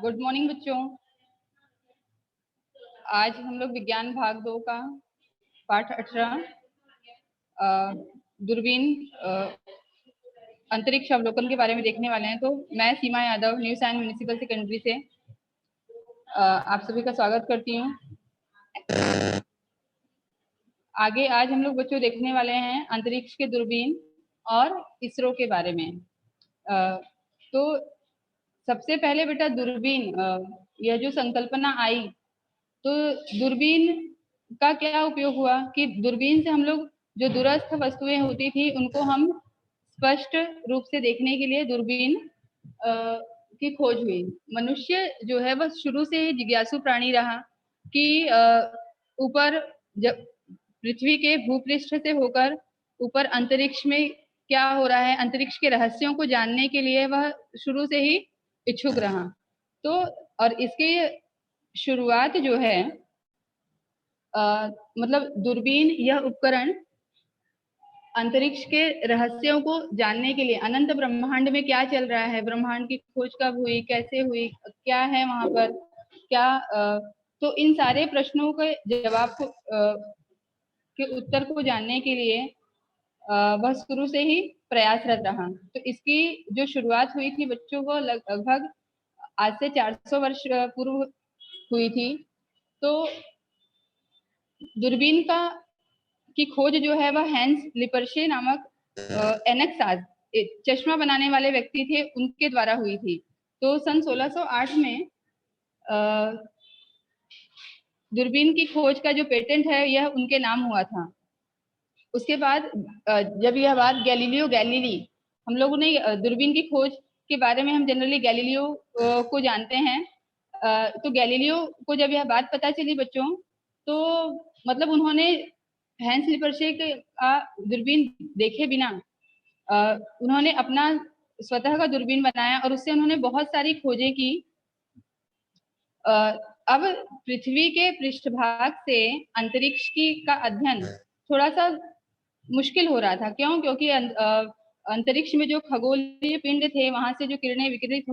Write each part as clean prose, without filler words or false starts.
Good morning बच्चों। आज हम लोग विज्ञान भाग 2 का पाठ 18 दूरबीन अंतरिक्ष अवलोकन के बारे में देखने वाले हैं। तो मैं Seema Yadav new Sion municipal secondary से आप सभी का स्वागत करती हूँ। आगे आज हम लोग बच्चों देखने वाले हैं अंतरिक्ष के दूरबीन और इसरो के बारे में। तो सबसे पहले बेटा दूरबीन, यह जो संकल्पना आई, तो दूरबीन का क्या उपयोग हुआ कि दूरबीन से हम लोग जो दूरस्थ वस्तुएं होती थी उनको हम स्पष्ट रूप से देखने के लिए दूरबीन की खोज हुई। मनुष्य जो है वह शुरू से ही जिज्ञासु प्राणी रहा कि ऊपर जब पृथ्वी के भूपृष्ठ से होकर ऊपर अंतरिक्ष में क्या हो रहा है, अंतरिक्ष के रहस्यों को जानने के लिए वह शुरू से ही इच्छुक रहा। तो और इसके शुरुआत जो है मतलब दूरबीन यह उपकरण अंतरिक्ष के रहस्यों को जानने के लिए, अनंत ब्रह्मांड में क्या चल रहा है, ब्रह्मांड की खोज कब हुई, कैसे हुई, क्या है वहां पर, क्या तो इन सारे प्रश्नों के जवाब को के उत्तर को जानने के लिए वह शुरू से ही प्रयासरत रहा। तो इसकी जो शुरुआत हुई थी बच्चों को लगभग आज से 400 वर्ष पूर्व हुई थी। तो दूरबीन की खोज जो है वह हैंस लिपर्शे नामक एनेक्सास चश्मा बनाने वाले व्यक्ति थे, उनके द्वारा हुई थी। तो सन 1608 में दूरबीन की खोज का जो पेटेंट है यह उनके नाम हुआ था। उसके बाद जब यह बात गैलीलियो गैलीली, हम लोगों ने दूरबीन की खोज के बारे में हम जनरली गैलीलियो को जानते हैं। तो गैलीलियो को जब यह बात पता चली बच्चों, तो मतलब उन्होंने हैंस लिपर्शे का दूरबीन देखे बिना उन्होंने अपना स्वतः का दूरबीन बनाया और उससे उन्होंने बहुत सारी खोजें की। अब पृथ्वी के पृष्ठभाग से अंतरिक्ष का अध्ययन थोड़ा सा मुश्किल हो रहा था। क्यों? क्योंकि अंतरिक्ष में जो खगोलीय पिंड थे वहां से जो किरणें विकिरित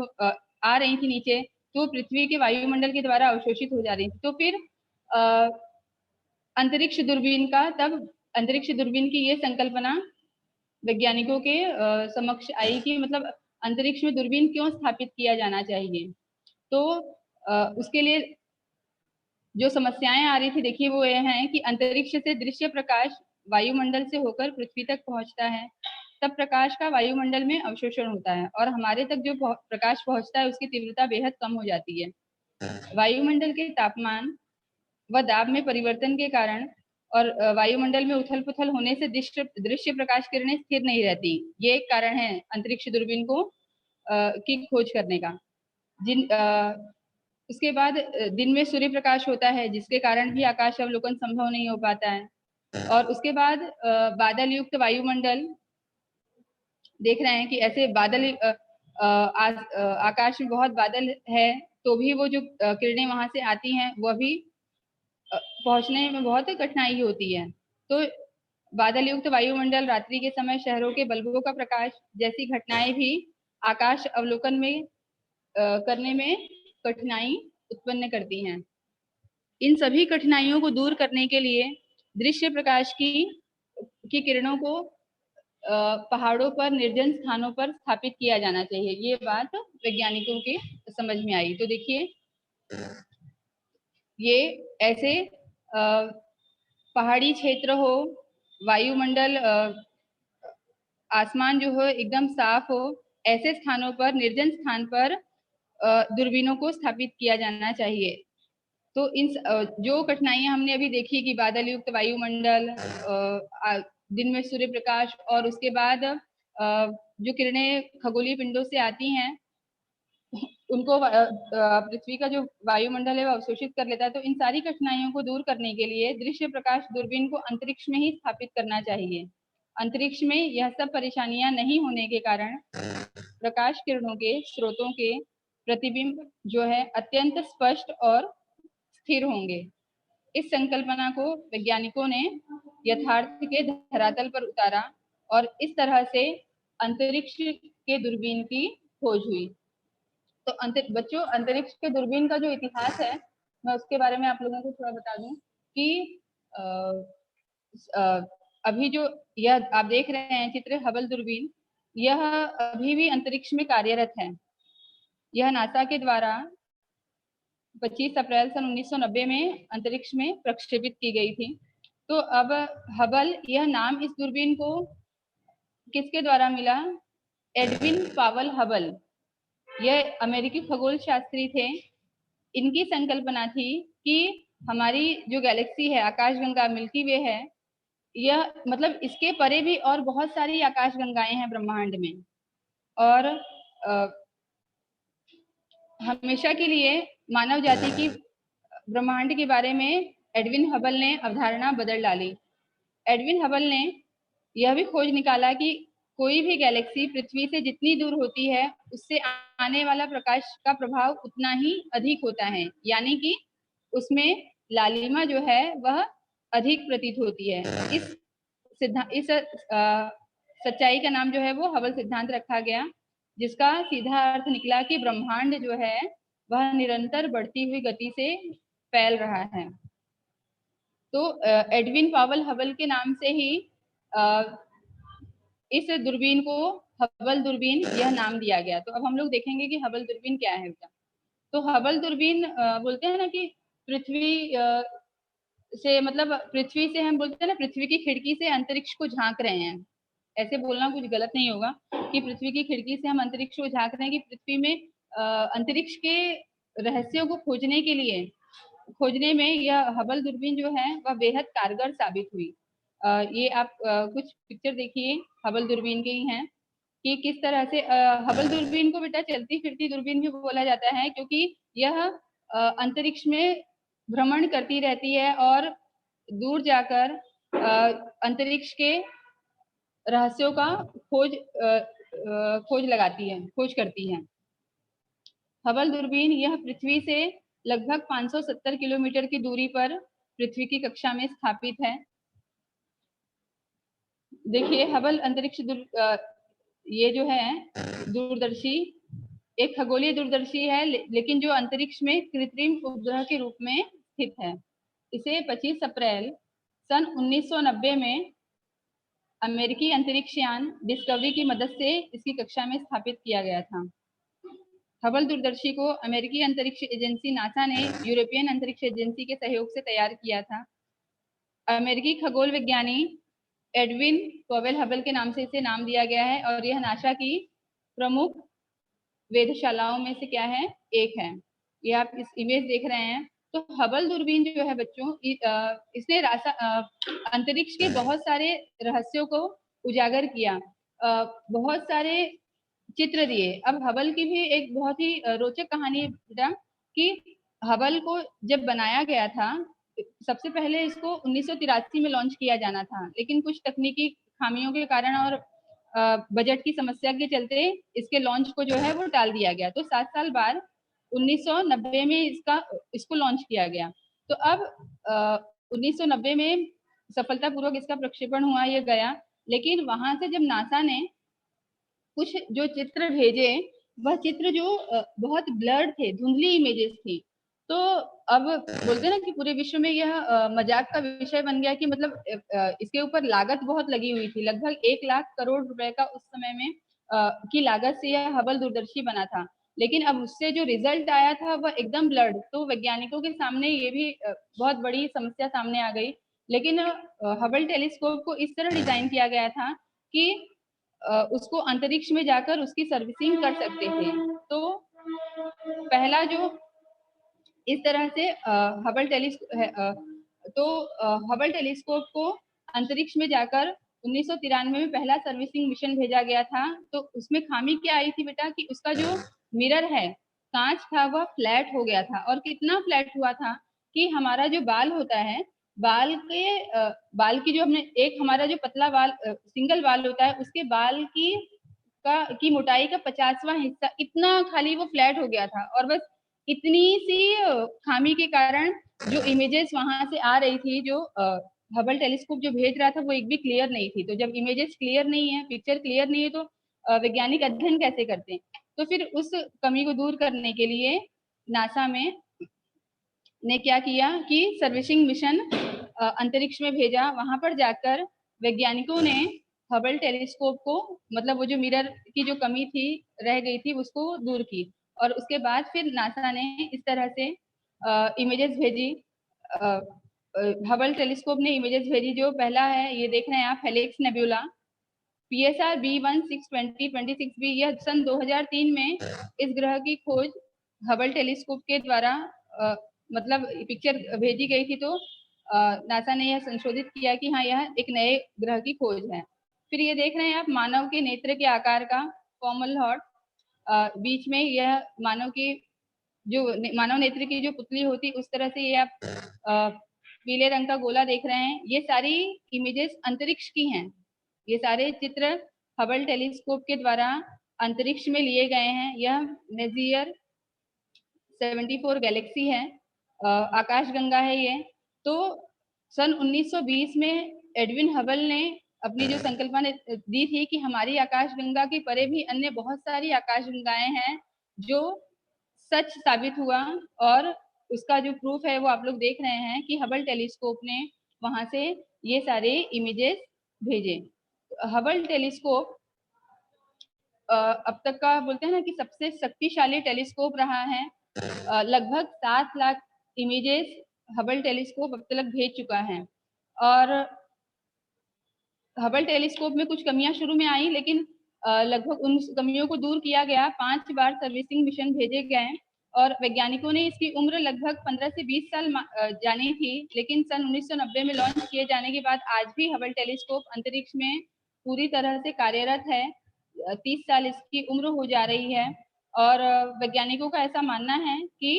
आ रही थी नीचे, तो पृथ्वी के वायुमंडल के द्वारा अवशोषित हो जा रही थी। तो फिर अंतरिक्ष दूरबीन की ये संकल्पना वैज्ञानिकों के समक्ष आई कि मतलब अंतरिक्ष में दूरबीन क्यों स्थापित किया जाना चाहिए। तो उसके लिए जो समस्याएं आ रही थी, देखिए वो ये हैं कि अंतरिक्ष से दृश्य प्रकाश वायुमंडल से होकर पृथ्वी तक पहुंचता है, तब प्रकाश का वायुमंडल में अवशोषण होता है और हमारे तक जो प्रकाश पहुंचता है उसकी तीव्रता बेहद कम हो जाती है। वायुमंडल के तापमान व दाब में परिवर्तन के कारण और वायुमंडल में उथल पुथल होने से दृश्य प्रकाश किरणें स्थिर नहीं रहती। ये एक कारण है अंतरिक्ष दूरबीन को की खोज करने का। उसके बाद दिन में सूर्य प्रकाश होता है जिसके कारण भी आकाश अवलोकन संभव नहीं हो पाता है। और उसके बाद बादल युक्त वायुमंडल देख रहे हैं कि ऐसे बादल आकाश में बहुत बादल है तो भी वो जो किरणें वहां से आती हैं वह भी पहुंचने में बहुत कठिनाई होती है। तो बादल युक्त वायुमंडल, रात्रि के समय शहरों के बल्बों का प्रकाश जैसी घटनाएं भी आकाश अवलोकन में करने में कठिनाई उत्पन्न करती हैं। इन सभी कठिनाइयों को दूर करने के लिए दृश्य प्रकाश की किरणों को पहाड़ों पर, निर्जन स्थानों पर स्थापित किया जाना चाहिए। ये बात वैज्ञानिकों के समझ में आई। तो देखिए ये ऐसे पहाड़ी क्षेत्र हो, वायुमंडल आसमान जो हो एकदम साफ हो, ऐसे स्थानों पर, निर्जन स्थान पर दूरबीनों को स्थापित किया जाना चाहिए। तो इन जो कठिनाइयां हमने अभी देखी कि बादल युक्त वायुमंडल, दिन में सूर्य प्रकाश और उसके बाद जो किरणें खगोलीय पिंडों से आती हैं उनको पृथ्वी का जो वायुमंडल है वो अवशोषित कर लेता है। तो इन सारी कठिनाइयों को दूर करने के लिए दृश्य प्रकाश दूरबीन को अंतरिक्ष में ही स्थापित करना चाहिए। अंतरिक्ष में यह सब परेशानियां नहीं होने के कारण प्रकाश किरणों के स्रोतों के प्रतिबिंब जो है अत्यंत स्पष्ट और स्थिर होंगे। इस संकल्पना को वैज्ञानिकों ने यथार्थ के धरातल पर उतारा और इस तरह से अंतरिक्ष के दूरबीन की खोज हुई। तो बच्चों, अंतरिक्ष के दूरबीन का जो इतिहास है मैं उसके बारे में आप लोगों को थोड़ा बता दूं कि अभी जो यह आप देख रहे हैं चित्र, हबल दूरबीन, यह अभी भी अंतरिक्ष में कार्यरत है। यह नासा के द्वारा 25 अप्रैल सन 1990 में अंतरिक्ष में प्रक्षेपित की गई थी। तो अब हबल, यह नाम इस दूरबीन को किसके द्वारा मिला? एडविन पावल हबल, यह अमेरिकी खगोल शास्त्री थे। इनकी संकल्पना थी कि हमारी जो गैलेक्सी है, आकाशगंगा मिल्की वे है, यह मतलब इसके परे भी और बहुत सारी आकाशगंगाएं हैं ब्रह्मांड में, और हमेशा के लिए मानव जाति की ब्रह्मांड के बारे में एडविन हबल ने अवधारणा बदल डाली। एडविन हबल ने यह भी खोज निकाला कि कोई भी गैलेक्सी पृथ्वी से जितनी दूर होती है उससे आने वाला प्रकाश का प्रभाव उतना ही अधिक होता है, यानी कि उसमें लालिमा जो है वह अधिक प्रतीत होती है। इस सच्चाई का नाम जो है वो हबल सिद्धांत रखा गया, जिसका सीधा अर्थ निकला कि ब्रह्मांड जो है वह निरंतर बढ़ती हुई गति से फैल रहा है। तो एडविन पावल हबल के नाम से ही इस दूरबीन को हबल दूरबीन यह नाम दिया गया। तो अब हम लोग देखेंगे कि हबल दूरबीन क्या है बेटा। तो हबल दूरबीन बोलते हैं ना कि पृथ्वी से, मतलब पृथ्वी से हम बोलते हैं ना, पृथ्वी की खिड़की से अंतरिक्ष को झांक रहे हैं। ऐसे बोलना कुछ गलत नहीं होगा कि पृथ्वी की खिड़की से हम अंतरिक्ष को झांक रहे हैं, कि पृथ्वी में अंतरिक्ष के रहस्यों को खोजने में यह हबल दूरबीन जो है वह बेहद कारगर साबित हुई। ये आप कुछ पिक्चर देखिए हबल दूरबीन के ही हैं कि किस तरह से हबल दूरबीन को बेटा चलती फिरती दूरबीन भी बोला जाता है, क्योंकि यह अंतरिक्ष में भ्रमण करती रहती है और दूर जाकर अंतरिक्ष के रहस्यों का खोज करती है। हबल दूरबीन यह पृथ्वी से लगभग 570 किलोमीटर की दूरी पर पृथ्वी की कक्षा में स्थापित है। देखिए हबल अंतरिक्ष ये जो है दूरदर्शी, एक खगोलीय दूरदर्शी है, लेकिन जो अंतरिक्ष में कृत्रिम उपग्रह के रूप में स्थित है। इसे 25 अप्रैल सन 1990 में अमेरिकी अंतरिक्ष यान डिस्कवरी की मदद से इसकी कक्षा में स्थापित किया गया था। हबल दूरदर्शी को अमेरिकी अंतरिक्ष एजेंसी नासा ने यूरोपियन अंतरिक्ष एजेंसी के सहयोग से तैयार किया था। अमेरिकी खगोल विज्ञानी एडविन पवेल हबल के नाम से इसे नाम दिया गया है, और यह नासा की प्रमुख वेधशालाओं में से क्या है, एक है। ये आप इस इमेज देख रहे हैं। तो हबल दूरबीन जो है बच्चों, इसने अंतरिक्ष के बहुत सारे रहस्यों को उजागर किया, बहुत सारे चित्र दिए। अब हबल की भी एक बहुत ही रोचक कहानी बेटा कि हबल को जब बनाया गया था, सबसे पहले इसको 1983 में लॉन्च किया जाना था, लेकिन कुछ तकनीकी खामियों के कारण और बजट की समस्या के चलते इसके लॉन्च को जो है वो टाल दिया गया। तो 7 साल बाद 1990 में इसको लॉन्च किया गया। तो अब 1990 में सफलतापूर्वक इसका प्रक्षेपण हुआ, ये गया, लेकिन वहां से जब नासा ने कुछ जो चित्र भेजे, वह चित्र जो बहुत ब्लर्ड थे, धुंधली इमेजेस थी। तो अब बोलते ना कि पूरे विश्व में यह मजाक का विषय बन गया कि मतलब इसके ऊपर लागत बहुत लगी हुई थी, लगभग 1 लाख करोड़ रुपए का उस समय में की लागत से यह हबल दूरदर्शी बना था। लेकिन अब उससे जो रिजल्ट आया था वह एकदम ब्लर्ड। तो वैज्ञानिकों के सामने ये भी बहुत बड़ी समस्या सामने आ गई। लेकिन हबल टेलीस्कोप को इस तरह डिजाइन किया गया था कि उसको अंतरिक्ष में जाकर उसकी सर्विसिंग कर सकते थे। तो पहला जो इस तरह से हबल टेलीस्कोप को अंतरिक्ष में जाकर 1993 में पहला सर्विसिंग मिशन भेजा गया था। तो उसमें खामी क्या आई थी बेटा कि उसका जो मिरर है, कांच था, वह फ्लैट हो गया था। और कितना फ्लैट हुआ था कि हमारा जो बाल होता है, बाल की जो हमने एक हमारा जो पतला बाल सिंगल बाल होता है, उसके बाल की मोटाई का 50वां हिस्सा इतना खाली वो फ्लैट हो गया था। और बस इतनी सी खामी के कारण जो इमेजेस वहां से आ रही थी, जो हबल टेलीस्कोप जो भेज रहा था, वो एक भी क्लियर नहीं थी। तो जब इमेजेस क्लियर नहीं है, पिक्चर क्लियर नहीं है, तो वैज्ञानिक अध्ययन कैसे करते हैं। तो फिर उस कमी को दूर करने के लिए नासा में ने क्या किया कि सर्विसिंग मिशन अंतरिक्ष में भेजा। वहां पर जाकर वैज्ञानिकों ने हबल टेलीस्कोप को, मतलब वो जो मिरर की जो कमी थी, रह गई थी, उसको दूर की। और उसके बाद फिर नासा ने इस तरह से इमेजेस भेजी। हबल टेलीस्कोप ने इमेजेस भेजी। जो पहला है ये देख रहे हैं आप, हेलिक्स नेबुला PSR B162026b, यह सन 2003 में इस ग्रह की खोज हबल टेलीस्कोप के द्वारा मतलब पिक्चर भेजी गई थी। तो नासा ने यह संशोधित किया कि हाँ, यह एक नए ग्रह की खोज है। फिर ये देख रहे हैं आप मानव के नेत्र के आकार का कॉमल हॉट, बीच में यह मानव की जो मानव नेत्र की जो पुतली होती, उस तरह से ये आप पीले रंग का गोला देख रहे हैं। ये सारी इमेजेस अंतरिक्ष की हैं। ये सारे चित्र हबल टेलीस्कोप के द्वारा अंतरिक्ष में लिए गए हैं। यह मेजियर 74 गैलेक्सी है, आकाशगंगा है ये। तो सन 1920 में एडविन हबल ने अपनी जो संकल्पना दी थी कि हमारी आकाशगंगा के परे भी अन्य बहुत सारी आकाशगंगाएं हैं, जो सच साबित हुआ। और उसका जो प्रूफ है वो आप लोग देख रहे हैं कि हबल टेलीस्कोप ने वहां से ये सारे इमेजेस भेजे। हबल टेलीस्कोप अब तक का बोलते हैं ना कि सबसे शक्तिशाली टेलीस्कोप रहा है। लगभग 7 लाख इमेजेस हबल टेलीस्कोप अब तक भेज चुका है। और हबल टेलीस्कोप में कुछ कमियां शुरू में आई, लेकिन लगभग उन कमियों को दूर किया गया। 5 बार सर्विसिंग मिशन भेजे गए और वैज्ञानिकों ने इसकी उम्र लगभग 15 से 20 साल जानी थी। लेकिन सन 1990 में लॉन्च किए जाने के बाद आज भी हबल टेलीस्कोप अंतरिक्ष में पूरी तरह से कार्यरत है। 30 साल इसकी उम्र हो जा रही है। और वैज्ञानिकों का ऐसा मानना है कि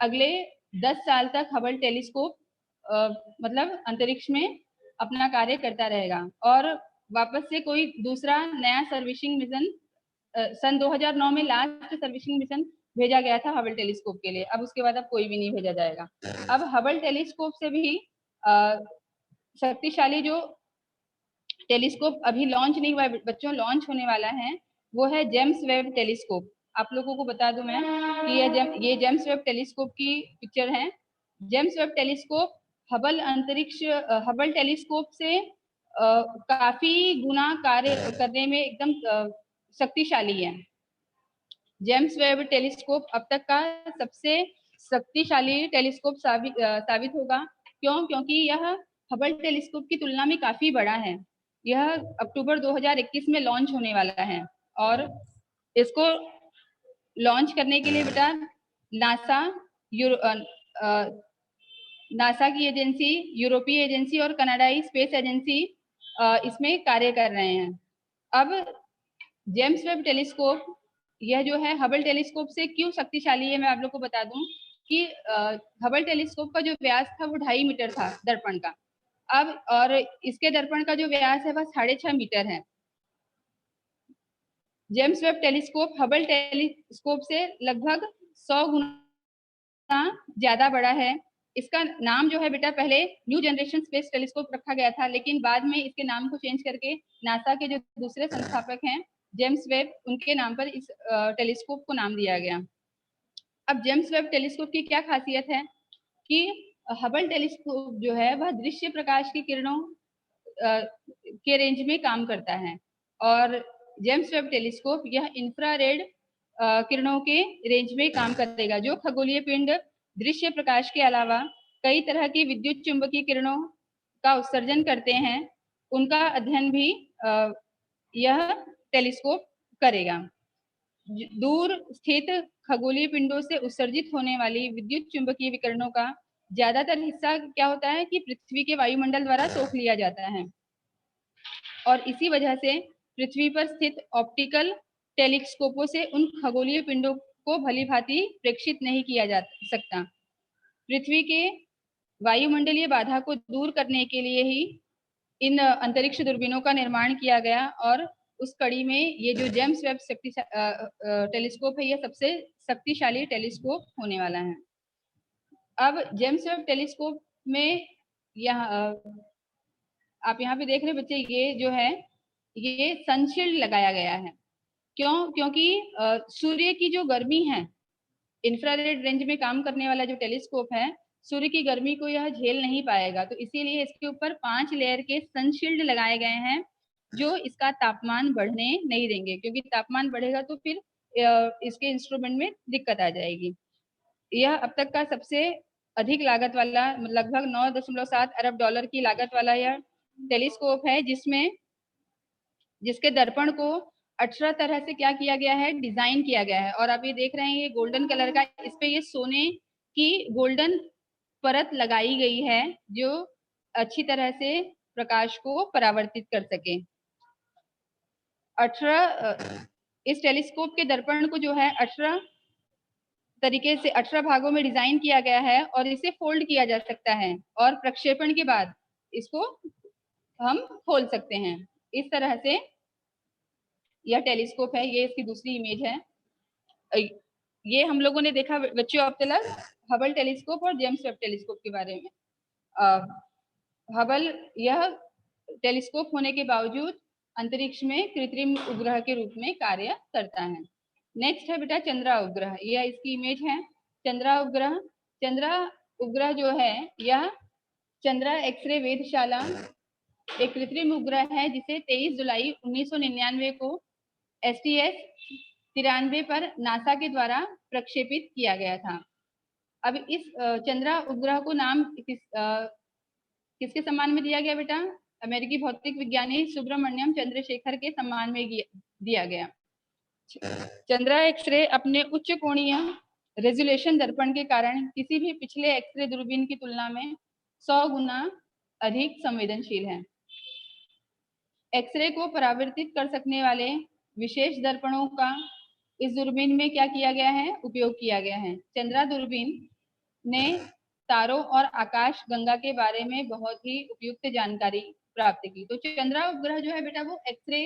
अगले 10 साल तक हबल टेलीस्कोप मतलब अंतरिक्ष में अपना कार्य करता रहेगा। और वापस से कोई दूसरा नया सर्विसिंग मिशन सन 2009 में लास्ट सर्विसिंग मिशन भेजा गया था हबल टेलीस्कोप के लिए। अब उसके बाद अब कोई भी नहीं भेजा जाएगा। अब हबल टेलीस्कोप से भी शक्तिशाली जो टेलीस्कोप अभी लॉन्च नहीं हुआ है बच्चों, लॉन्च होने वाला है, वो है जेम्स वेब टेलीस्कोप। आप लोगों को बता दूं मैं कि ये जेम्स वेब टेलीस्कोप की पिक्चर है। James Webb telescope Hubble telescope से काफी गुना कार्य करने में एकदम शक्तिशाली है। जेम्स वेब टेलीस्कोप अब तक का सबसे शक्तिशाली टेलीस्कोप साबित होगा। क्यों? क्योंकि यह हबल टेलीस्कोप की तुलना में काफी बड़ा है। यह अक्टूबर 2021 में लॉन्च होने वाला है। और इसको लॉन्च करने के लिए बेटा नासा नासा की एजेंसी, यूरोपीय एजेंसी और कनाडाई स्पेस एजेंसी इसमें कार्य कर रहे हैं। अब जेम्स वेब टेलीस्कोप यह जो है हबल टेलीस्कोप से क्यों शक्तिशाली है, मैं आप लोग को बता दूं कि हबल टेलीस्कोप का जो व्यास था वो 2.5 मीटर था दर्पण का। अब और इसके दर्पण का जो व्यास है वह 6.5 मीटर है। James Webb telescope Hubble telescope से लगभग 100 गुना ज्यादा बड़ा है। इसका नाम जो है बेटा पहले न्यू जनरेशन स्पेस टेलीस्कोप रखा गया था, लेकिन बाद में इसके नाम को चेंज करके नासा के जो दूसरे संस्थापक हैं जेम्स वेब, उनके नाम पर इस टेलीस्कोप को नाम दिया गया। अब जेम्स वेब टेलीस्कोप की क्या खासियत है कि हबल टेलीस्कोप जो है वह दृश्य प्रकाश की किरणों के रेंज में काम करता है। और जेम्स वेब टेलीस्कोप यह इंफ्रारेड किरणों के रेंज में काम करेगा, जो खगोलीय पिंड दृश्य प्रकाश के अलावा कई तरह की विद्युत चुंबकीय किरणों का उत्सर्जन करते हैं, उनका अध्ययन भी यह टेलीस्कोप करेगा। दूर स्थित खगोलीय पिंडों से उत्सर्जित होने वाली विद्युत चुंबकीय विकिरणों का ज्यादातर हिस्सा क्या होता है कि पृथ्वी के वायुमंडल द्वारा सोख लिया जाता है। और इसी वजह से पृथ्वी पर स्थित ऑप्टिकल टेलीस्कोपों से उन खगोलीय पिंडों को भली भांति प्रेक्षित नहीं किया जा सकता। पृथ्वी के वायुमंडलीय बाधा को दूर करने के लिए ही इन अंतरिक्ष दूरबीनों का निर्माण किया गया। और उस कड़ी में ये जो जेम्स वेब टेलीस्कोप है, यह सबसे शक्तिशाली टेलीस्कोप होने वाला है। अब जेम्स वेब टेलीस्कोप में आप यहाँ पे देख रहे बच्चे, ये जो है ये सनशील्ड लगाया गया है। क्योंकि सूर्य की जो गर्मी है, इंफ्रारेड रेंज में काम करने वाला जो टेलीस्कोप है, सूर्य की गर्मी को यह झेल नहीं पाएगा, तो इसीलिए इसके ऊपर 5 लेयर के सनशील्ड लगाए गए हैं जो इसका तापमान बढ़ने नहीं देंगे, क्योंकि तापमान बढ़ेगा तो फिर इसके इंस्ट्रूमेंट में दिक्कत आ जाएगी। यह अब तक का सबसे अधिक लागत वाला, लगभग 9.7 अरब डॉलर की लागत वाला यह टेलीस्कोप है, जिसके दर्पण को 18 तरह से क्या किया गया है, डिजाइन किया गया है। और आप ये देख रहे हैं, ये गोल्डन कलर का, इस पे ये सोने की गोल्डन परत लगाई गई है जो अच्छी तरह से प्रकाश को परावर्तित कर सके। 18 इस टेलीस्कोप के दर्पण को जो है 18 तरीके से 18 भागों में डिजाइन किया गया है और इसे फोल्ड किया जा सकता है और प्रक्षेपण के बाद इसको हम खोल सकते हैं। इस तरह से यह टेलीस्कोप है। ये इसकी दूसरी इमेज है। ये हम लोगों ने देखा बच्चों अब तक हबल टेलीस्कोप और जेम्स वेब टेलीस्कोप के बारे में। हबल यह टेलीस्कोप होने के बावजूद अंतरिक्ष में कृत्रिम उपग्रह के रूप में कार्य करता है। नेक्स्ट है बेटा चंद्रा उपग्रह। यह इसकी इमेज है। चंद्रा उपग्रह जो है यह चंद्रा एक्सरे वेधशाला एक कृत्रिम उपग्रह है जिसे 23 जुलाई 1999 को STS-93 पर नासा के द्वारा प्रक्षेपित किया गया था। अब इस चंद्रा उपग्रह को नाम किसके सम्मान में दिया गया बेटा? अमेरिकी भौतिक विज्ञानी सुब्रमण्यम चंद्रशेखर के सम्मान में दिया गया। चंद्रा एक्सरे अपने उच्च कोणीय रेजोल्यूशन दर्पण के कारण किसी भी पिछले एक्सरे दूरबीन की तुलना में 100 गुना अधिक संवेदनशील है। एक्सरे को परावर्तित कर सकने वाले विशेष दर्पणों का इस दूरबीन में क्या किया गया है? उपयोग किया गया है। चंद्रा दूरबीन ने तारों और आकाश गंगा के बारे में बहुत ही उपयुक्त जानकारी प्राप्त की। तो चंद्रा उपग्रह जो है बेटा वो एक्सरे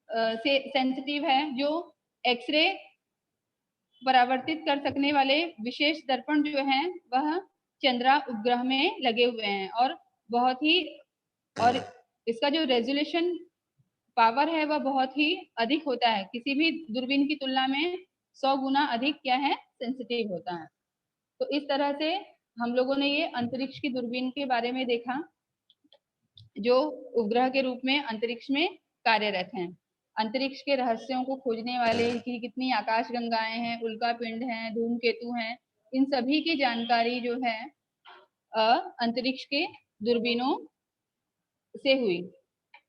से सेंसिटिव है, जो एक्सरे परावर्तित कर सकने वाले विशेष दर्पण जो हैं वह चंद्रा उपग्रह में लगे हुए हैं और बहुत ही, और इसका जो रेजोल्यूशन पावर है वह बहुत ही अधिक होता है, किसी भी दूरबीन की तुलना में 100 गुना अधिक क्या है, सेंसिटिव होता है। तो इस तरह से हम लोगों ने ये अंतरिक्ष की दूरबीन के बारे में देखा जो उपग्रह के रूप में अंतरिक्ष में कार्यरत हैं। अंतरिक्ष के रहस्यों को खोजने वाले की कितनी आकाश गंगाएं हैं, उल्का पिंड हैं, धूमकेतु हैं, इन सभी की जानकारी जो है अंतरिक्ष के दूरबीनों से हुई।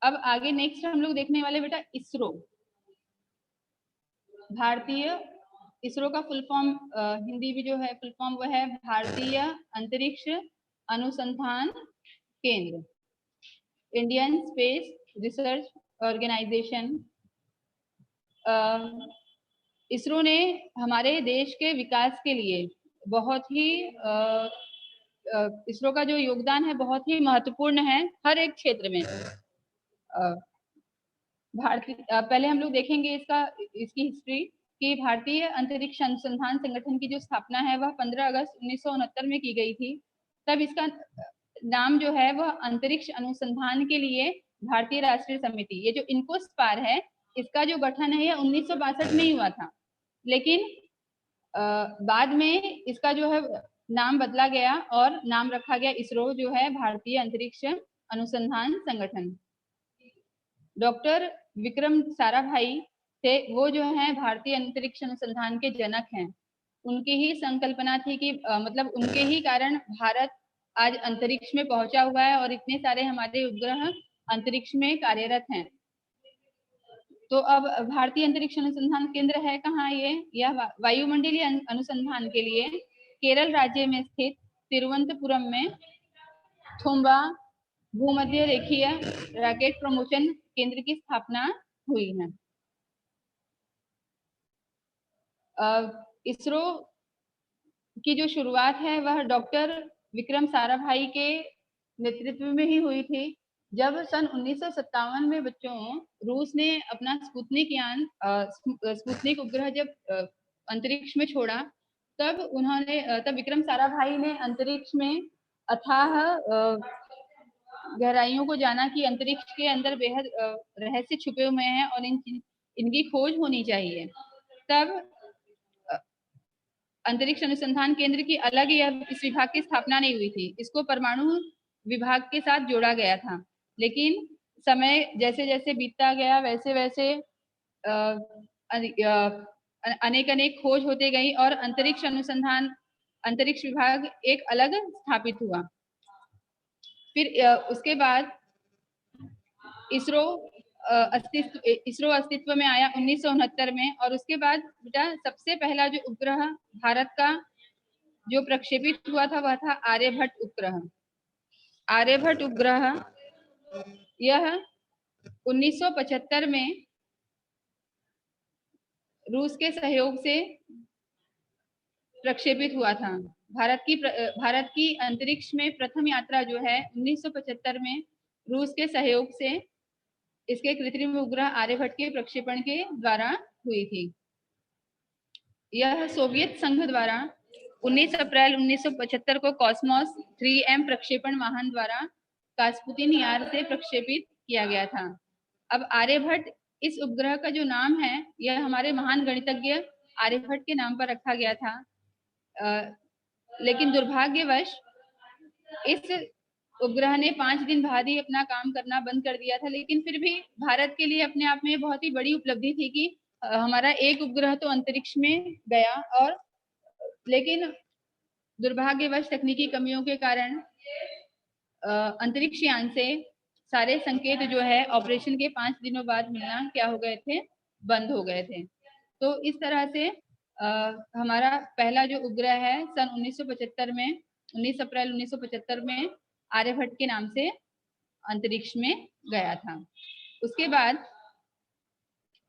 अब आगे नेक्स्ट हम लोग देखने वाले बेटा इसरो। भारतीय इसरो का फुल फॉर्म हिंदी भी जो है फुल फॉर्म वो है भारतीय अंतरिक्ष अनुसंधान केंद्र, Indian space research organisation. ISRO ने हमारे देश के विकास के लिए बहुत ही इसरो का जो योगदान है बहुत ही महत्वपूर्ण है हर एक क्षेत्र में। भारतीय पहले हम लोग देखेंगे इसकी हिस्ट्री कि भारतीय अंतरिक्ष अनुसंधान संगठन की जो स्थापना है वह 15 अगस्त 1969 में की गई थी। तब इसका नाम जो है वह अंतरिक्ष अनुसंधान के लिए भारतीय राष्ट्रीय समिति, ये जो इनकोस्पार है, इसका जो गठन है 1962 में ही हुआ था, लेकिन बाद में इसका जो है नाम बदला गया और नाम रखा गया इसरो, जो है भारतीय अंतरिक्ष अनुसंधान संगठन। डॉक्टर विक्रम साराभाई थे, वो जो है भारतीय अंतरिक्ष अनुसंधान के जनक हैं। उनकी ही संकल्पना थी कि मतलब उनके ही कारण भारत आज अंतरिक्ष में पहुंचा हुआ है और इतने सारे हमारे उपग्रह अंतरिक्ष में कार्यरत हैं। तो अब भारतीय अंतरिक्ष अनुसंधान केंद्र है कहाँ ये? यह वायुमंडलीय अनुसंधान के लिए केरल राज्य में स्थित तिरुवनंतपुरम में थोम्बा भूमध्य रेखीय रॉकेट प्रमोशन केंद्र की स्थापना हुई है। इसरो की जो शुरुआत है वह डॉक्टर विक्रम साराभाई के नेतृत्व में ही हुई थी। जब सन 1957 में बच्चों रूस ने अपना स्पुतनिक उपग्रह जब अंतरिक्ष में छोड़ा, तब विक्रम साराभाई ने अंतरिक्ष में अथाह गहराइयों को जाना कि अंतरिक्ष के अंदर बेहद रहस्य छुपे हुए हैं और इनकी खोज होनी चाहिए। तब अंतरिक्ष अनुसंधान केंद्र की अलग इस विभाग की स्थापना नहीं हुई थी, इसको परमाणु विभाग के साथ जोड़ा गया था। लेकिन समय जैसे जैसे बीतता गया वैसे वैसे अनेक अनेक खोज होते गई और अंतरिक्ष विभाग एक अलग स्थापित हुआ। फिर उसके बाद इसरो अस्तित्व में आया 1969 में। और उसके बाद बेटा सबसे पहला जो उपग्रह भारत का जो प्रक्षेपित हुआ था वह था आर्यभट्ट उपग्रह। आर्यभट्ट उपग्रह यह 1975 में रूस के सहयोग से प्रक्षेपित हुआ था। भारत की अंतरिक्ष में प्रथम यात्रा जो है 1975 में रूस के सहयोग से इसके कृत्रिम उपग्रह आर्यभट्ट के प्रक्षेपण के द्वारा हुई थी। यह सोवियत संघ द्वारा 19 अप्रैल 1975 को कॉस्मोस 3M प्रक्षेपण वाहन द्वारा कास्पुतिन यार से प्रक्षेपित किया गया था। अब आर्यभट्ट इस उपग्रह का जो नाम है यह हमारे महान गणितज्ञ आर्यभट्ट के नाम पर रखा गया था। लेकिन दुर्भाग्यवश इस उपग्रह ने 5 दिन बाद ही अपना काम करना बंद कर दिया था। लेकिन फिर भी भारत के लिए अपने आप में बहुत ही बड़ी उपलब्धि थी कि हमारा एक उपग्रह तो अंतरिक्ष में गया। और लेकिन दुर्भाग्यवश तकनीकी कमियों के कारण अंतरिक्ष यान से सारे संकेत जो है ऑपरेशन के 5 दिनों बाद मिलना क्या हो गए थे, बंद हो गए थे। तो इस तरह से हमारा पहला जो उपग्रह है सन 1975 में 19 अप्रैल 1975 में आर्यभट्ट के नाम से अंतरिक्ष में गया था। उसके बाद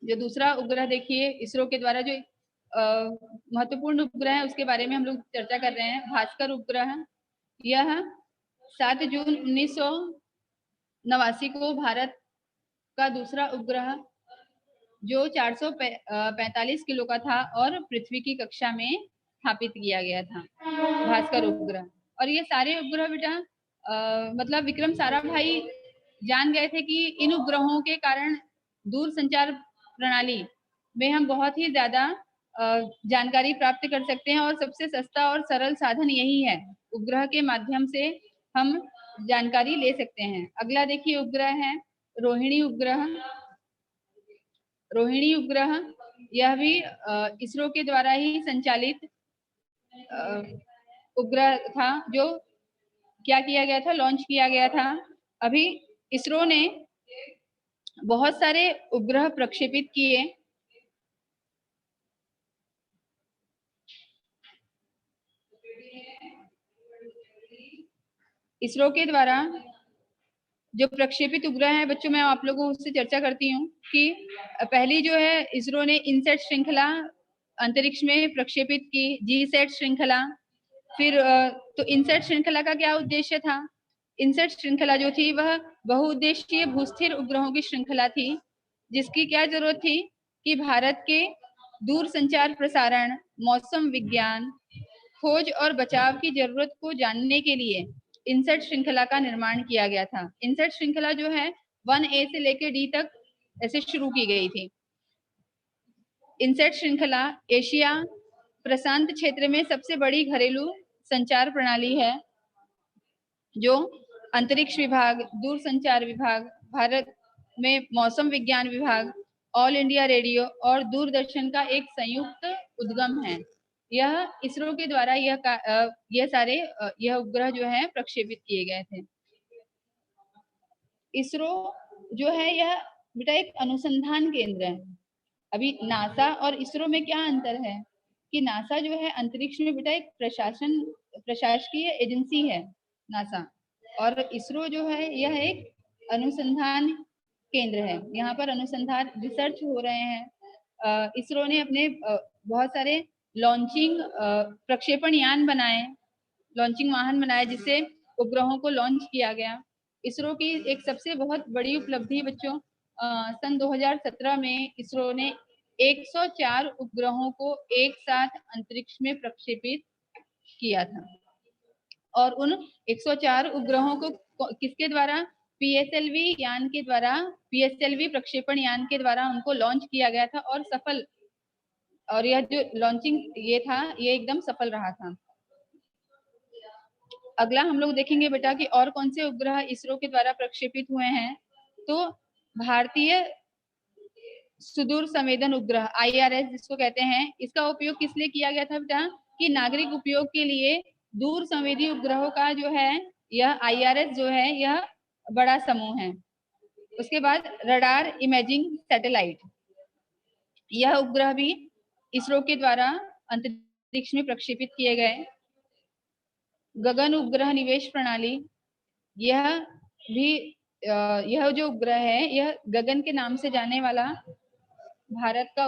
जो दूसरा उपग्रह देखिए इसरो के द्वारा जो महत्वपूर्ण उपग्रह है उसके बारे में हम लोग चर्चा कर रहे हैं। भास्कर उपग्रह यह 7 जून 1989 को भारत का दूसरा उपग्रह जो 445 किलो का था और पृथ्वी की कक्षा में स्थापित किया गया था, भास्कर उपग्रह। और ये सारे उपग्रह बेटा मतलब विक्रम साराभाई जान गए थे कि इन उपग्रहों के कारण दूर संचार प्रणाली में हम बहुत ही ज्यादा जानकारी प्राप्त कर सकते हैं और सबसे सस्ता और सरल साधन यही है। उपग्रह के माध्यम से हम जानकारी ले सकते हैं। अगला देखिए उपग्रह है रोहिणी उपग्रह। रोहिणी उपग्रह यह भी इसरो के द्वारा ही संचालित उपग्रह था जो क्या किया गया था, लॉन्च किया गया था। अभी इसरो ने बहुत सारे उपग्रह प्रक्षेपित किए। इसरो के द्वारा जो प्रक्षेपित उपग्रह है बच्चों, मैं आप लोगों से चर्चा करती हूँ कि पहली जो है इसरो ने इनसेट श्रृंखला अंतरिक्ष में प्रक्षेपित की, जीसैट श्रृंखला। फिर तो इनसेट श्रृंखला का क्या उद्देश्य था? इनसेट श्रृंखला जो थी वह बहुउद्देशीय भूस्थिर उपग्रहों की श्रृंखला थी जिसकी क्या जरूरत थी कि भारत के दूर संचार प्रसारण, मौसम विज्ञान, खोज और बचाव की जरूरत को जानने के लिए इनसेट श्रृंखला का निर्माण किया गया था। इनसेट श्रृंखला जो है 1A से लेकर D तक ऐसे शुरू की गई थी। इनसेट श्रृंखला एशिया प्रशांत क्षेत्र में सबसे बड़ी घरेलू संचार प्रणाली है जो अंतरिक्ष विभाग, दूर संचार विभाग, भारत में मौसम विज्ञान विभाग, ऑल इंडिया रेडियो और दूरदर्शन का एक संयुक्त उद्गम है। यह इसरो के द्वारा यह उपग्रह जो है प्रक्षेपित किए गए थे। इसरो जो है यह बेटा एक अनुसंधान केंद्र है। अभी नासा और इसरो में क्या अंतर है कि नासा जो है अंतरिक्ष में बेटा एक प्रशासकीय एजेंसी है नासा, और इसरो जो है यह एक अनुसंधान केंद्र है। यहाँ पर अनुसंधान रिसर्च हो रहे हैं। इसरो ने अपने बहुत सारे लॉन्चिंग प्रक्षेपण यान बनाए, लॉन्चिंग वाहन बनाए जिससे उपग्रहों को लॉन्च किया गया। इसरो की एक सबसे बहुत बड़ी उपलब्धि बच्चों सन 2017 में इसरो ने 104 उपग्रहों को एक साथ अंतरिक्ष में प्रक्षेपित किया था। और उन 104 उपग्रहों को किसके द्वारा पीएसएलवी यान के द्वारा, पीएसएलवी प्रक्षेपण यान के द्वारा उनको लॉन्च किया गया था और सफल, और यह जो लॉन्चिंग ये था ये एकदम सफल रहा था। अगला हम लोग देखेंगे बेटा कि और कौन से उपग्रह इसरो के द्वारा प्रक्षेपित हुए हैं। तो भारतीय सुदूर संवेदन उपग्रह आईआरएस जिसको कहते हैं, इसका उपयोग किस लिए किया गया था बेटा, कि नागरिक उपयोग के लिए दूर संवेदी उपग्रहों का जो है यह आईआरएस जो है यह बड़ा समूह है। उसके बाद रडार इमेजिंग सैटेलाइट, यह उपग्रह भी इसरो के द्वारा अंतरिक्ष में प्रक्षेपित किए गए। गगन उपग्रह निवेश प्रणाली, यह भी यह जो उपग्रह है यह गगन के नाम से जाने वाला भारत का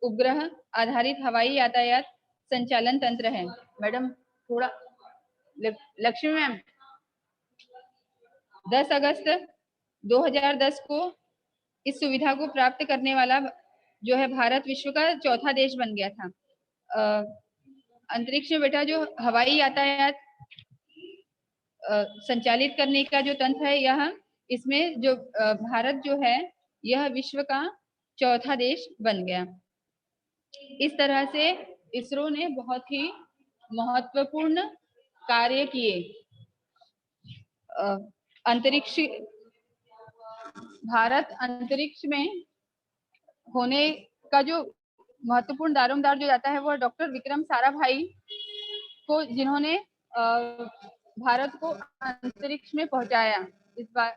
उपग्रह आधारित हवाई यातायात संचालन तंत्र है। मैडम थोड़ा, लक्ष्मी मैम, 10 अगस्त 2010 को इस सुविधा को प्राप्त करने वाला जो है भारत विश्व का चौथा देश बन गया था। अंतरिक्ष में बेटा जो हवाई यातायात संचालित करने का जो तंत्र है, यह इसमें जो भारत जो है यह विश्व का चौथा देश बन गया। इस तरह से इसरो ने बहुत ही महत्वपूर्ण कार्य किए। अंतरिक्ष, भारत अंतरिक्ष में होने का जो महत्वपूर्ण दारोमदार जो जाता है वो डॉक्टर विक्रम साराभाई को, जिन्होंने भारत को अंतरिक्ष में पहुंचाया। इस बार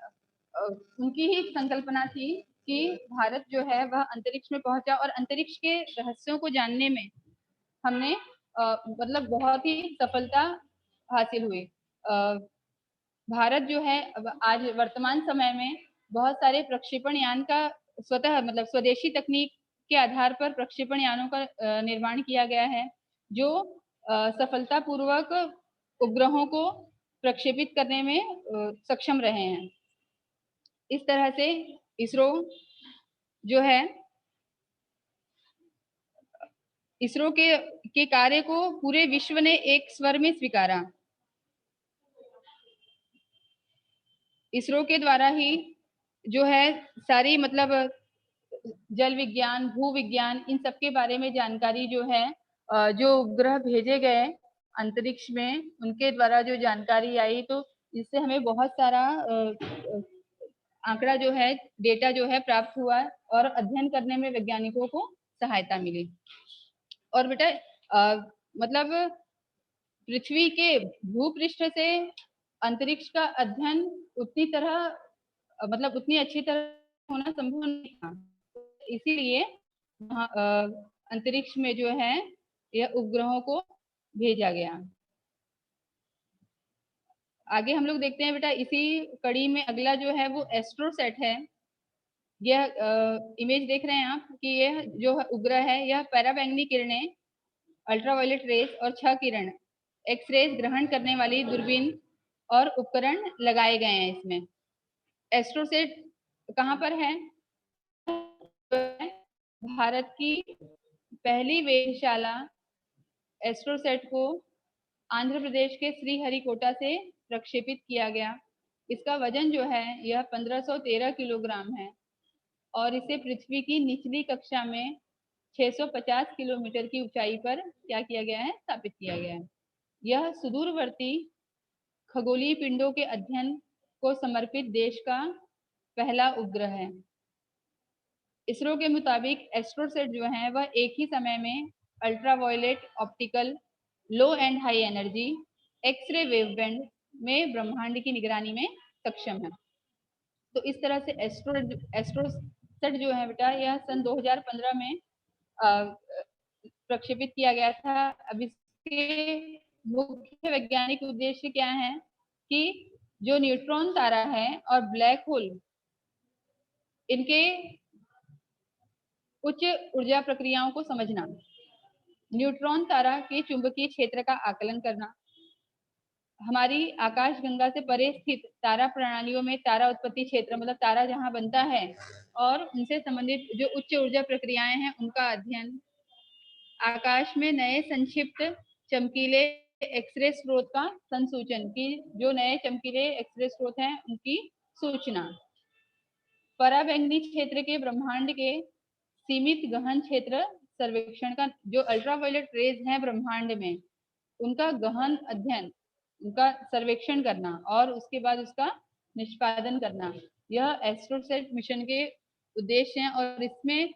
उनकी ही संकल्पना थी कि भारत जो है वह अंतरिक्ष में पहुंचा और अंतरिक्ष के रहस्यों को जानने में हमने मतलब बहुत ही सफलता हासिल हुई। भारत जो है आज वर्तमान समय में बहुत सारे प्रक्षेपण यान का स्वतः मतलब स्वदेशी तकनीक के आधार पर प्रक्षेपण यानों का निर्माण किया गया है, जो सफलतापूर्वक उपग्रहों को प्रक्षेपित करने में सक्षम रहे हैं। इस तरह से इसरो जो है, इसरो के कार्य को पूरे विश्व ने एक स्वर में स्वीकारा। इसरो के द्वारा ही जो है सारी मतलब जल विज्ञान, भू विज्ञान, इन सब के बारे में जानकारी जो है जो उपग्रह भेजे गए अंतरिक्ष में उनके द्वारा जो जानकारी आई, तो इससे हमें बहुत सारा आंकड़ा जो है, डेटा जो है प्राप्त हुआ और अध्ययन करने में वैज्ञानिकों को सहायता मिली। और बेटा मतलब पृथ्वी के भूपृष्ठ से अंतरिक्ष का अध्ययन उतनी तरह मतलब उतनी अच्छी तरह होना संभव नहीं था, इसीलिए अंतरिक्ष में जो है यह उपग्रहों को भेजा गया। आगे हम लोग देखते हैं बेटा, इसी कड़ी में अगला जो है वो एस्ट्रोसेट है। यह इमेज देख रहे हैं आप कि यह जो उपग्रह है यह पैराबैंगनी किरणें, अल्ट्रावायलेट रेस और 6 किरण एक्स रेज ग्रहण करने वाली दूरबीन और उपकरण लगाए गए हैं इसमें। एस्ट्रोसेट कहाँ पर है? भारत की पहली वेधशाला एस्ट्रोसेट को आंध्र प्रदेश के श्रीहरिकोटा से प्रक्षेपित किया गया। इसका वजन जो है यह 1513 किलोग्राम है और इसे पृथ्वी की निचली कक्षा में 650 किलोमीटर की ऊंचाई पर क्या किया गया है? स्थापित किया गया है। यह सुदूरवर्ती खगोलीय पिंडों के अध्ययन को समर्पित देश का पहला उपग्रह है। इसरो के मुताबिक एस्ट्रोसेट जो है वह एक ही समय में ultraviolet, optical, low and high energy, X-ray waveband में ब्रह्मांड की निगरानी में सक्षम है। तो इस तरह से एस्ट्रोसेट जो है बेटा यह सन 2015 में प्रक्षेपित किया गया था। अब इसके मुख्य वैज्ञानिक उद्देश्य क्या है कि जो न्यूट्रॉन तारा है और ब्लैक होल, इनके उच्च ऊर्जा प्रक्रियाओं को समझना, न्यूट्रॉन तारा के चुंबकीय क्षेत्र का आकलन करना, हमारी आकाशगंगा से परे स्थित तारा प्रणालियों में तारा उत्पत्ति क्षेत्र मतलब तारा जहां बनता है और उनसे संबंधित जो उच्च ऊर्जा प्रक्रियाएं हैं उनका अध्ययन, आकाश में नए संक्षिप्त चमकीले एक्सरे स्रोत का संसूचन की, जो नए चमकीले एक्सरे स्रोत हैं उनकी सूचना। पराबैंगनी क्षेत्र के ब्रह्मांड के सीमित गहन क्षेत्र सर्वेक्षण का, जो अल्ट्रावायलेट रेज हैं ब्रह्मांड में, उनका गहन अध्ययन, उनका सर्वेक्षण करना और उसके बाद उसका निष्पादन करना, यह एस्ट्रोसेट मिशन के उद्देश्य हैं। और इसमें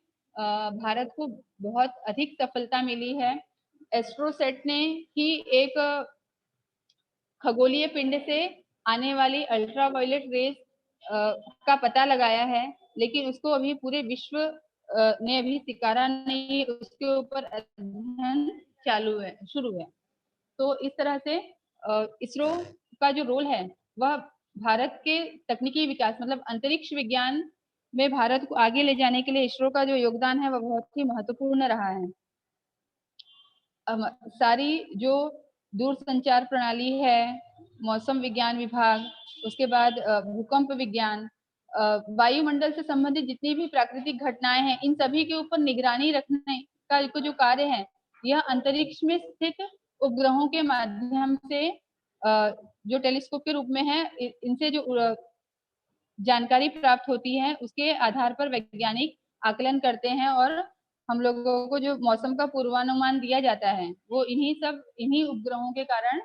भारत को बहुत अधिक सफलता मिली है। एस्ट्रोसेट ने ही एक खगोलीय पिंड से आने वाली अल्ट्रावायलेट रेज का पता लगाया है, लेकिन उसको अभी पूरे विश्व ने अभी स्वीकारा नहीं, उसके ऊपर अध्ययन चालू है, शुरू है। तो इस तरह से इसरो का जो रोल है वह भारत के तकनीकी विकास, मतलब अंतरिक्ष विज्ञान में भारत को आगे ले जाने के लिए इसरो का जो योगदान है वह बहुत ही महत्वपूर्ण रहा है। सारी जो दूरसंचार प्रणाली है, मौसम विज्ञान विभाग, उसके बाद भूकंप विज्ञान, वायुमंडल से संबंधित जितनी भी प्राकृतिक घटनाएं हैं, इन सभी के ऊपर निगरानी रखने का जो कार्य है, यह अंतरिक्ष में स्थित उपग्रहों के माध्यम से, जो टेलीस्कोप के रूप में है, इनसे जो जानकारी प्राप्त होती है उसके आधार पर वैज्ञानिक आकलन करते हैं, और हम लोगों को जो मौसम का पूर्वानुमान दिया जाता है वो इन्हीं उपग्रहों के कारण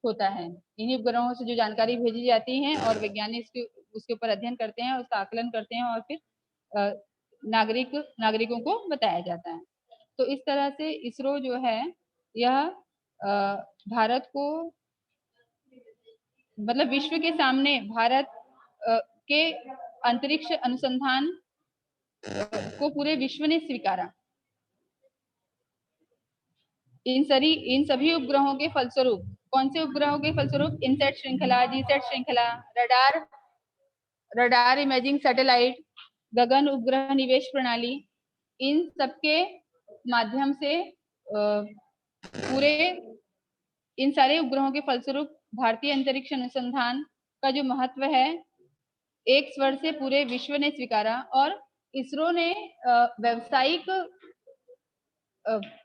होता है। इन्हीं उपग्रहों से जो जानकारी भेजी जाती है और वैज्ञानिक उसके ऊपर अध्ययन करते हैं, उसका आकलन करते हैं और फिर नागरिकों को बताया जाता है। तो इस तरह से इसरो जो है यह भारत को, मतलब विश्व के सामने भारत के अंतरिक्ष अनुसंधान को पूरे विश्व ने स्वीकारा। इन सभी उपग्रहों के फलस्वरूप, कौन से उपग्रहों के फलस्वरूप? इनसेट श्रृंखला, जीसेट श्रृंखला, रडार इमेजिंग सैटेलाइट, गगन उपग्रह निवेश प्रणाली, इन सबके माध्यम से पूरे इन सारे उपग्रहों के फलस्वरूप भारतीय अंतरिक्ष अनुसंधान का जो महत्व है एक स्वर से पूरे विश्व ने स्वीकारा। और इसरो ने व्यावसायिक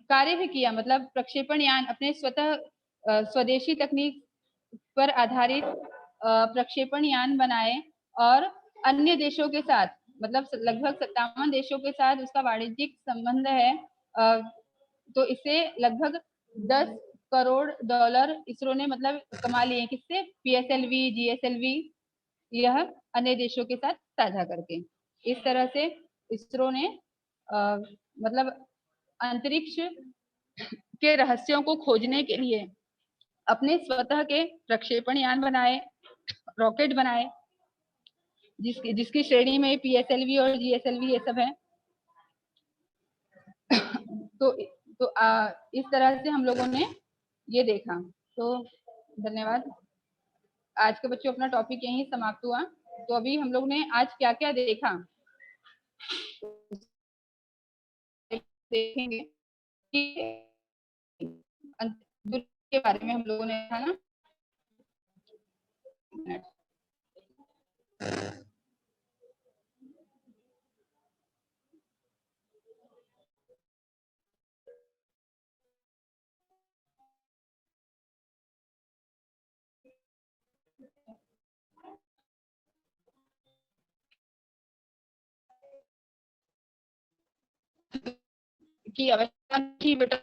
कार्य भी किया, मतलब प्रक्षेपण यान अपने स्वतः स्वदेशी तकनीक पर आधारित प्रक्षेपण यान बनाए और अन्य देशों के साथ, मतलब लगभग 57 देशों के साथ उसका वाणिज्यिक संबंध है। तो इससे लगभग 10 करोड़ डॉलर इसरो ने मतलब कमा लिए। किससे? PSLV, GSLV, यह अन्य देशों के साथ साझा करके। इस तरह से इसरो ने मतलब अंतरिक्ष के रहस्यों को खोजने के लिए अपने स्वतः के प्रक्षेपण यान बनाए, रॉकेट बनाए, जिसकी श्रेणी में PSLV और GSLV ये सब है। तो इस तरह से हम लोगों ने ये देखा। तो धन्यवाद। आज के बच्चों अपना टॉपिक यहीं समाप्त हुआ। तो अभी हम लोग ने आज क्या क्या देखा देखेंगे कि के बारे में हम लोगों ने देखा ना। की आवश्यकता की बेटा,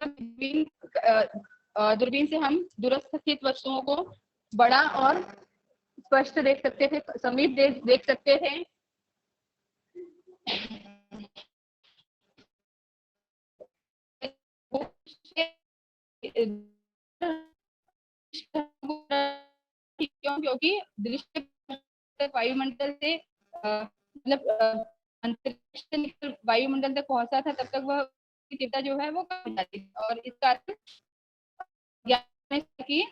दूरबीन से हम दूरस्थ स्थित वस्तुओं को बड़ा और स्पष्ट देख सकते थे, समीप देख सकते थे। क्योंकि दृश्य वायुमंडल से मतलब अंतरिक्ष वायुमंडल तक पहुंचा था, तब तक वह तीव्रता जो है वो कम जाती थी। और इस कारण कि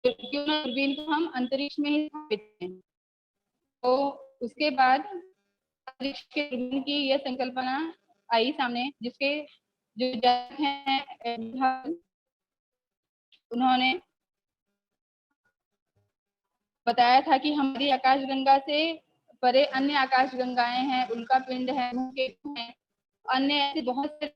क्यों ना दूरबीन को हम अंतरिक्ष में ही स्थापित हैं। तो उसके बाद अंतरिक्ष के दूरबीन की यह संकल्पना आई सामने, जिसके जो जनक हैं उन्होंने बताया था कि हमारी आकाशगंगा से परे अन्य आकाशगंगाएं हैं, उल्का पिंड है, धूमकेतु हैं, अन्य ऐसे बहुत से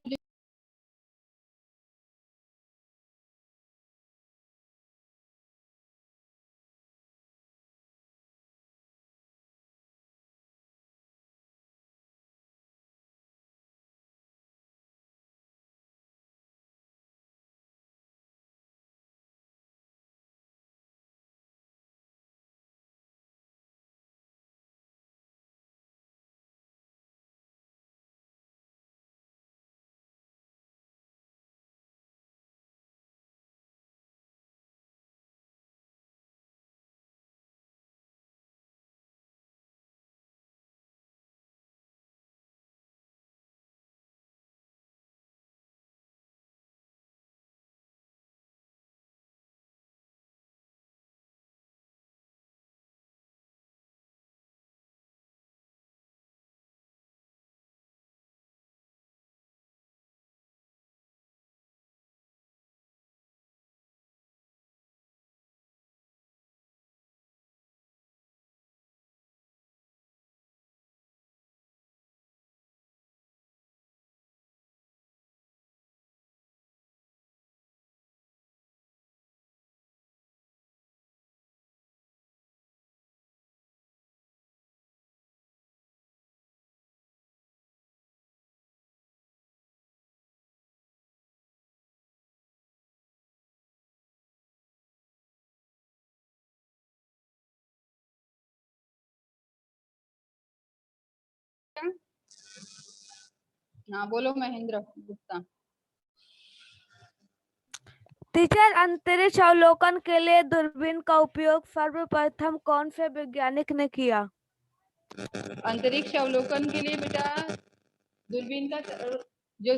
हाँ बोलो महेंद्र गुप्ता। टीचर, अंतरिक्ष अवलोकन के लिए दूरबीन का उपयोग सर्वप्रथम कौन से वैज्ञानिक ने किया? अंतरिक्ष अवलोकन के लिए बेटा दूरबीन का जो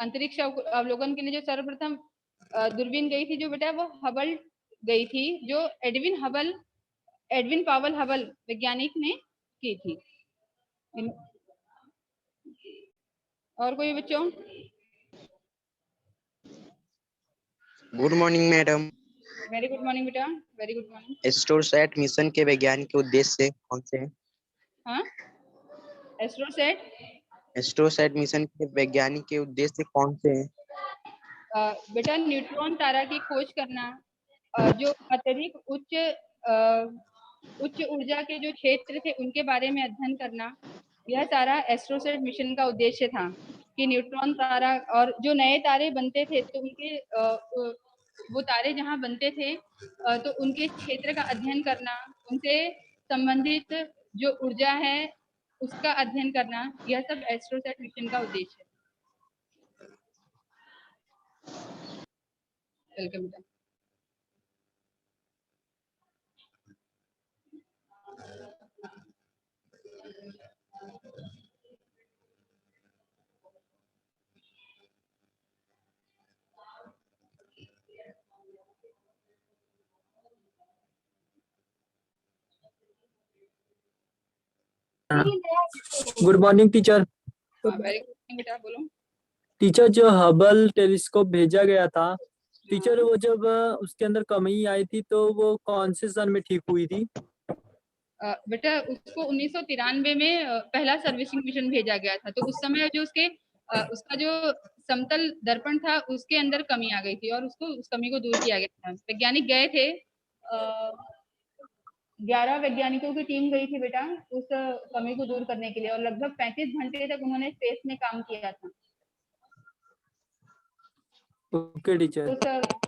अंतरिक्ष अवलोकन के लिए जो सर्वप्रथम दूरबीन गई थी जो बेटा वो हबल गई थी, जो एडविन पावल हबल वैज्ञानिक ने की थी। और कोई बच्चों? Good morning madam. Very good morning बेटा, very good morning. AstroSat mission के वैज्ञानिक उद्देश्य कौन से हैं? हाँ, एस्ट्रोसैट मिशन के वैज्ञानिक के उद्देश्य कौन से हैं? बेटा न्यूट्रॉन तारा की खोज करना, जो अत्यधिक उच्च ऊर्जा के जो क्षेत्र थे उनके बारे में अध्ययन करना, यह सारा एस्ट्रोसैट मिशन का उद्देश्य था कि न्यूट्रॉन तारा और जो नए तारे बनते थे तो उनके वो तारे जहाँ बनते थे तो उनके क्षेत्र का अध्ययन करना, उनसे संबंधित जो ऊर्जा है उसका अध्ययन करना, यह सब एस्ट्रोसैट मिशन का उद्देश्य है। वेलकम बेटा। Good morning teacher. Very good बेटा, बोलो। टीचर, जो हबल टेलीस्कोप भेजा गया था टीचर, वो जब उसके अंदर कमी आई थी तो वो कौन से सन में ठीक हुई थी? बेटा उसको 1993 में पहला सर्विसिंग मिशन भेजा गया था, तो उस समय जो उसका जो समतल दर्पण था उसके अंदर कमी आ गई थी और उस कमी को दूर किया गया था। वैज्ञानिक गए थे, 11 वैज्ञानिकों की टीम गई थी बेटा उस कमी को दूर करने के लिए, और लगभग 35 घंटे तक उन्होंने स्पेस में काम किया था। Okay teacher. उस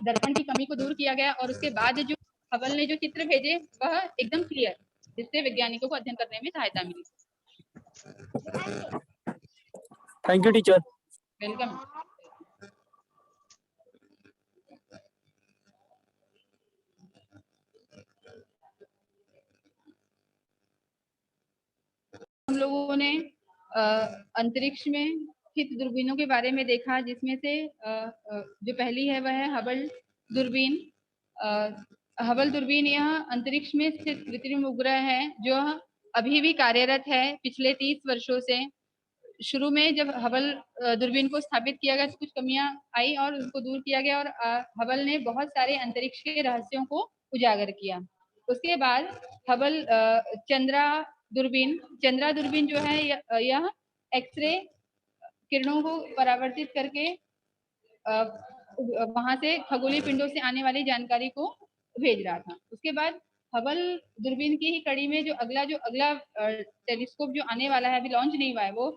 दर्पण की कमी को दूर किया गया और उसके बाद जो हबल ने जो चित्र भेजे वह एकदम क्लियर, जिससे वैज्ञानिकों को अध्ययन करने में सहायता मिली। Thank you teacher. वेलकम। हम लोगों ने अंतरिक्ष में स्थित दूरबीनों के बारे में देखा, जिसमें से जो पहली है वह है हबल दूरबीन। हबल दूरबीन यह अंतरिक्ष में स्थित कृत्रिम उपग्रह है जो अभी भी कार्यरत है पिछले 30 वर्षों से। शुरू में जब हबल दूरबीन को स्थापित किया गया तो कुछ कमियां आई और उसको दूर किया गया, और हबल ने बहुत सारे अंतरिक्ष के रहस्यों को उजागर किया। उसके बाद हबल चंद्रा दूरबीन जो है यह एक्सरे किरणों को परावर्तित करके वहां से खगोलीय पिंडों से आने वाली जानकारी को भेज रहा था। उसके बाद हबल दूरबीन की ही कड़ी में जो अगला टेलीस्कोप जो आने वाला है, अभी लॉन्च नहीं हुआ है वो,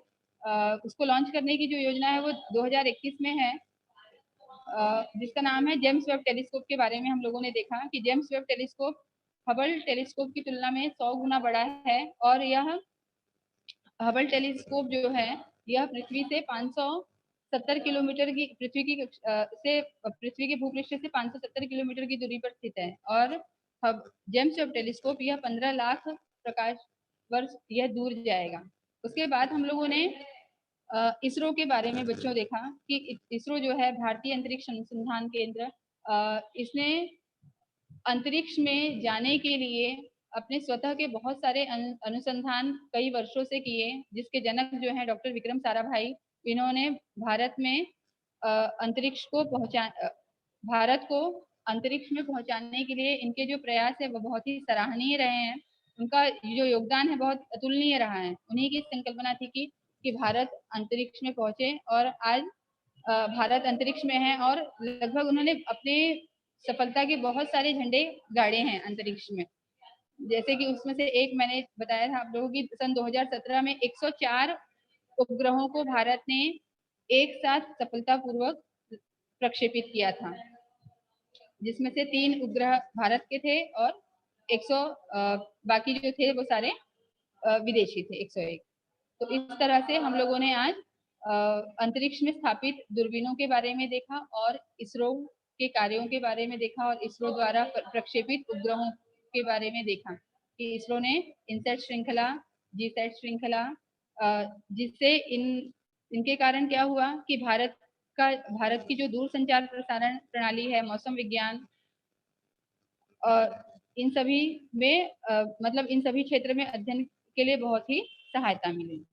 उसको लॉन्च करने की जो योजना है वो 2021 में है, जिसका नाम है जेम्स वेब टेलीस्कोप। के बारे में हम लोगों ने देखा कि James Webb telescope Hubble telescope की तुलना में 100 गुना बड़ा है, और यह हबल टेलीस्कोप जो है यह पृथ्वी से 570 किलोमीटर की पृथ्वी के भूपृष्ठ से 570 किलोमीटर की दूरी पर स्थित है, और जेम्स वेब टेलीस्कोप यह 15 लाख प्रकाश वर्ष यह दूर जाएगा। उसके बाद हम लोगों ने इसरो के बारे में बच्चों देखा कि इसरो जो है भारतीय अंतरिक्ष अनुसंधान केंद्र, इसने अंतरिक्ष में जाने के लिए अपने स्वतः के बहुत सारे अनुसंधान कई वर्षों से किए, जिसके जनक जो हैं डॉक्टर विक्रम साराभाई। इन्होंने भारत को अंतरिक्ष में पहुंचाने के लिए इनके जो प्रयास है वो बहुत ही सराहनीय रहे हैं। उनका जो योगदान है बहुत अतुलनीय रहा है। उन्हीं की संकल्पना थी कि भारत अंतरिक्ष में पहुंचे, और आज भारत अंतरिक्ष में है, और लगभग उन्होंने अपने सफलता के बहुत सारे झंडे गाड़े हैं अंतरिक्ष में। जैसे कि उसमें से एक मैंने बताया था आप लोगों की, सन 2017 में 104 उपग्रहों को भारत ने एक साथ सफलतापूर्वक प्रक्षेपित किया था, जिसमें से 3 उपग्रह भारत के थे और 100 बाकी जो थे वो सारे विदेशी थे, 101। तो इस तरह से हम लोगों ने आज अंतरिक्ष में स्थापित दूरबीनों के बारे में देखा और इसरो के कार्यों के बारे में देखा और इसरो द्वारा प्रक्षेपित उपग्रहों के बारे में देखा कि इसरो ने इनसैट श्रृंखला, जीसैट श्रृंखला, जिससे इनके कारण क्या हुआ कि भारत की जो दूरसंचार प्रसारण प्रणाली है, मौसम विज्ञान, इन सभी में मतलब इन सभी क्षेत्र में अध्ययन के लिए बहुत ही सहायता मिली।